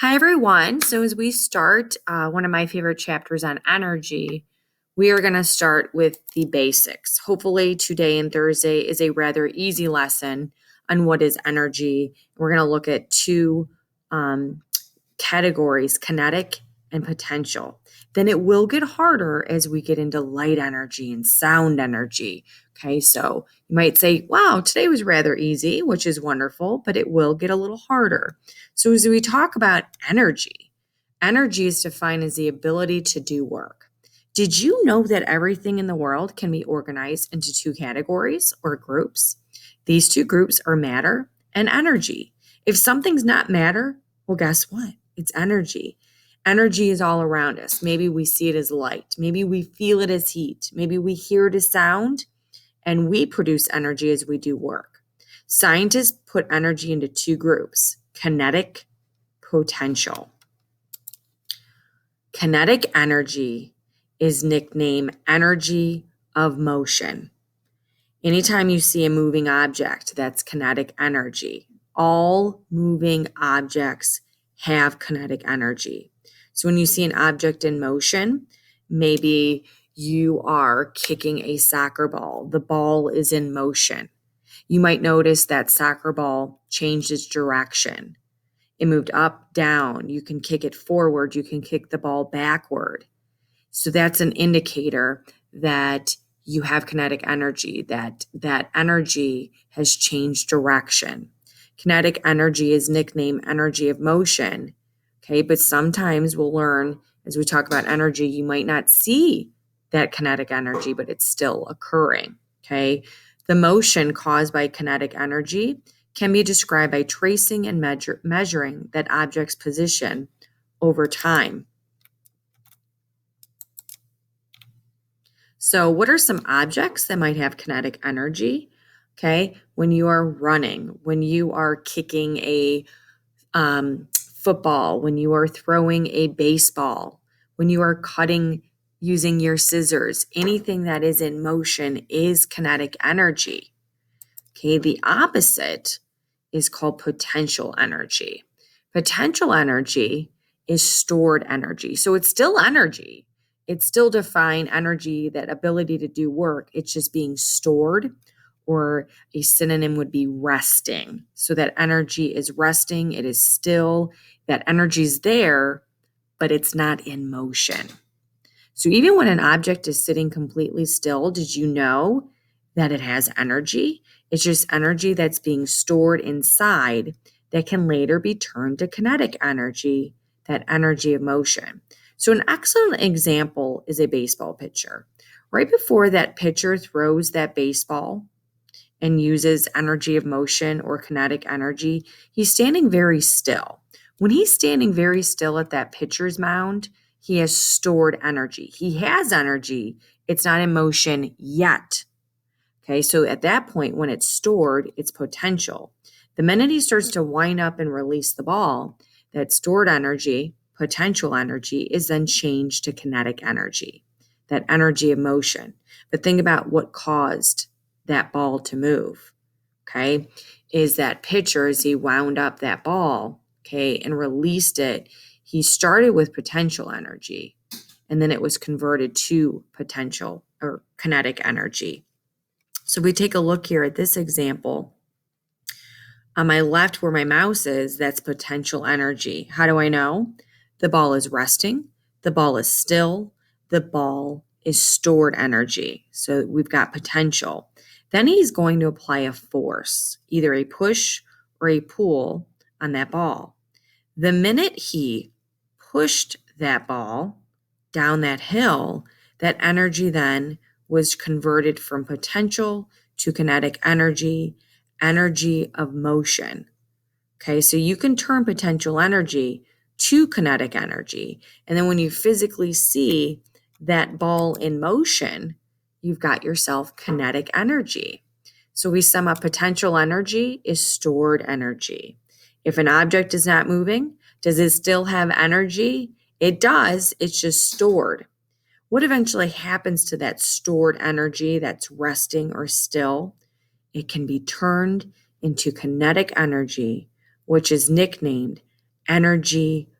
Hi, everyone. So, as we start one of my favorite chapters on energy, we are going to start with the basics. Hopefully, today and Thursday is a rather easy lesson on what is energy. We're going to look at two categories, kinetic and potential. Then it will get harder as we get into light energy and sound energy. Okay, so you might say, wow, today was rather easy, which is wonderful, but it will get a little harder. So as we talk about energy, energy is defined as the ability to do work. Did you know that everything in the world can be organized into two categories or groups? These two groups are matter and energy. If something's not matter, well, guess what? It's energy. Energy is all around us. Maybe we see it as light. Maybe we feel it as heat. Maybe we hear it as sound, and we produce energy as we do work. Scientists put energy into two groups: kinetic, potential. Kinetic energy is nicknamed energy of motion. Anytime you see a moving object, that's kinetic energy. All moving objects have kinetic energy. So when you see an object in motion, maybe you are kicking a soccer ball. The ball is in motion. You might notice that soccer ball changed its direction. It moved up, down. You can kick it forward. You can kick the ball backward. So that's an indicator that you have kinetic energy, that energy has changed direction. Kinetic energy is nicknamed energy of motion. Okay, but sometimes we'll learn as we talk about energy, you might not see that kinetic energy, but it's still occurring. Okay, the motion caused by kinetic energy can be described by tracing and measuring that object's position over time. So what are some objects that might have kinetic energy? Okay, when you are running, when you are kicking a football, when you are throwing a baseball, when you are cutting using your scissors, anything that is in motion is kinetic energy. Okay, the opposite is called potential energy. Potential energy is stored energy. So it's still energy. It's still defined energy, that ability to do work. It's just being stored, or a synonym would be resting. So that energy is resting. It is still, that energy is there, but it's not in motion. So even when an object is sitting completely still, did you know that it has energy? It's just energy that's being stored inside that can later be turned to kinetic energy, that energy of motion. So an excellent example is a baseball pitcher. Right before that pitcher throws that baseball and uses energy of motion or kinetic energy, he's standing very still. When he's standing very still at that pitcher's mound, he has stored energy. He has energy. It's not in motion yet. Okay, so at that point, when it's stored, it's potential. The minute he starts to wind up and release the ball, that stored energy, potential energy, is then changed to kinetic energy, that energy of motion. But think about what caused that ball to move, okay, is that pitcher, as he wound up that ball, okay, and released it, he started with potential energy, and then it was converted to potential or kinetic energy. So we take a look here at this example. On my left, where my mouse is, that's potential energy. How do I know? The ball is resting. The ball is still. The ball is stored energy. So we've got potential. Then he's going to apply a force, either a push or a pull on that ball. The minute he pushed that ball down that hill, that energy then was converted from potential to kinetic energy, energy of motion. Okay, so you can turn potential energy to kinetic energy. And then when you physically see that ball in motion, you've got yourself kinetic energy. So we sum up: potential energy is stored energy. If an object is not moving, does it still have energy? It does, it's just stored. What eventually happens to that stored energy that's resting or still? It can be turned into kinetic energy, which is nicknamed energy